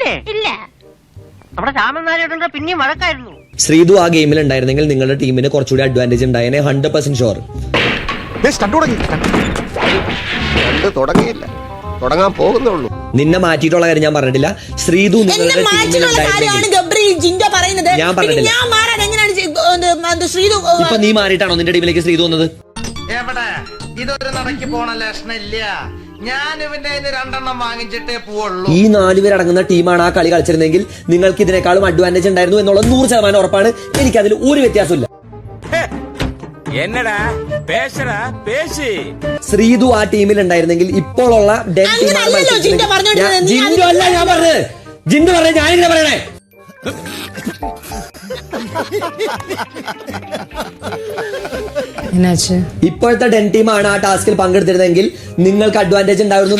ഇല്ലേ? ഇല്ല. നമ്മുടെ രാമനാരായണന്റെ പിന്നെയും വഴക്കായിരുന്നു. ശ്രീതു ആ ഗെയിമിൽ ഉണ്ടായിരുന്നെങ്കിൽ നിങ്ങളുടെ ടീമിന് കുറച്ചുകൂടി അഡ്വാൻറ്റേജ് ഉണ്ടായേനെ. 100% ഷുവർ. തുടങ്ങിയില്ല, തുടങ്ങാൻ പോകുന്നുള്ളൂ. നിന്നെ മാറ്റിയിട്ടുള്ള കാര്യം ഞാൻ പറഞ്ഞിട്ടില്ല. ശ്രീതു നിങ്ങളുടെ ടീമിൽ ഞാൻ പറഞ്ഞിട്ടില്ല. ഇപ്പൊ നീ മാറിയിട്ടാണോ നിന്റെ ടീമിലേക്ക് ശ്രീതു വന്നത്? എവിടെ ഇതൊരു നടക്ക് പോണ ലക്ഷണില്ല. ഞാൻ ഇവന്റെ 2 വാങ്ങിച്ചിട്ടേ പോവുള്ളൂ. ഈ 4 പേരടങ്ങുന്ന ടീമാണ് ആ കളി കളിച്ചിരുന്നെങ്കിൽ നിങ്ങൾക്ക് ഇതിനേക്കാളും അഡ്വാൻറ്റേജ് ഉണ്ടായിരുന്നു എന്നുള്ളത് 100% ഉറപ്പാണ്. എനിക്ക് അതിൽ ഒരു വ്യത്യാസമില്ല. ശ്രീതു ആ ടീമിൽ ഉണ്ടായിരുന്നെങ്കിൽ ഇപ്പോഴുള്ള ജിന്ദു അല്ല ഞാൻ പറഞ്ഞത്. ജിന്ദു പറഞ്ഞ ഞാനിങ്ങനെ പറയണേ. ഇപ്പോഴത്തെ ഡെൻ ടീമാണ് ആ ടാസ്കിൽ പങ്കെടുത്തിരുന്നെങ്കിൽ നിങ്ങൾക്ക് അഡ്വാൻറ്റേജ് ഉണ്ടായിരുന്നു.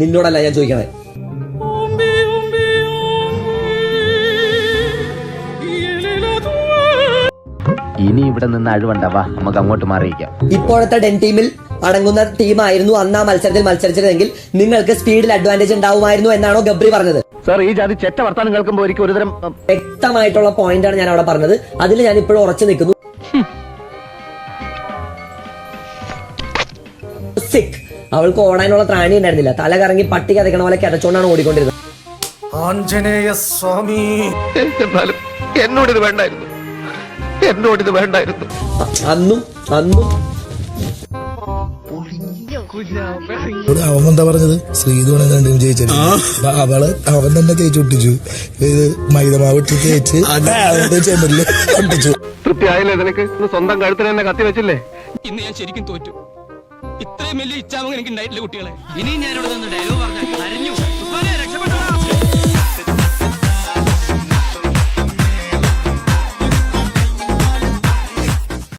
നിന്നോടല്ല ഞാൻ ചോദിക്കണേ. ഇനി ഇവിടെ നിന്ന് അഴിവണ്ടാവാ, നമുക്ക് അങ്ങോട്ട് മാറിയിക്കാം. ഇപ്പോഴത്തെ ഡെൻ ടീമിൽ അടങ്ങുന്ന ടീമായിരുന്നു അന്ന് ആ മത്സരത്തിൽ മത്സരിച്ചതെങ്കിൽ നിങ്ങൾക്ക് സ്പീഡിൽ അഡ്വാൻറ്റേജ് ഉണ്ടാവുമായിരുന്നു എന്നാണോ ഗബ്രി പറഞ്ഞത്? സാർ, ഈ ജാതി ചെറ്റ വർത്താനം കേൾക്കുമ്പോൾ ഒരിക്കലും ഒരുതരം വ്യക്തമായിട്ടുള്ള പോയിന്റാണ് ഞാൻ അവിടെ പറഞ്ഞത്. അതിൽ ഞാൻ ഇപ്പോഴും ഉറച്ചു നിൽക്കുന്നു. അവൾക്ക് ഓടാനുള്ള ത്രാണി ഉണ്ടായിരുന്നില്ല. തല കറങ്ങി പട്ടി കഥക്കണ പോലെ കിതച്ചോണ്ടാണ് ഓടിക്കൊണ്ടിരുന്നത്. എന്നോടിത് വേണ്ടായിരുന്നു. അന്നും അവൻ എന്താ പറഞ്ഞത്? ശ്രീധുവാണ് രണ്ടും ജയിച്ചത്. അവൻ തന്നെ തേച്ച് ഒട്ടിച്ചു. മൈദമാവ് ഇട്ട് തേച്ച് ചെമ്പരില് ഒട്ടിച്ചു. തൃപ്തിയായില്ലേ നിനക്ക്? സ്വന്തം കഴുത്തിന് തന്നെ കത്തി വെച്ചില്ലേ? ഇന്ന് ഞാൻ ശരിക്കും തോറ്റു. ഇത്രയും വലിയ ഇച്ഛാമം എനിക്ക് ഉണ്ടായിട്ടില്ല കുട്ടികളെ. ഇനി ഞാനിവിടെ നിന്ന് ഡയലോഗ് പറഞ്ഞാൽ രക്ഷപ്പെട്ടു.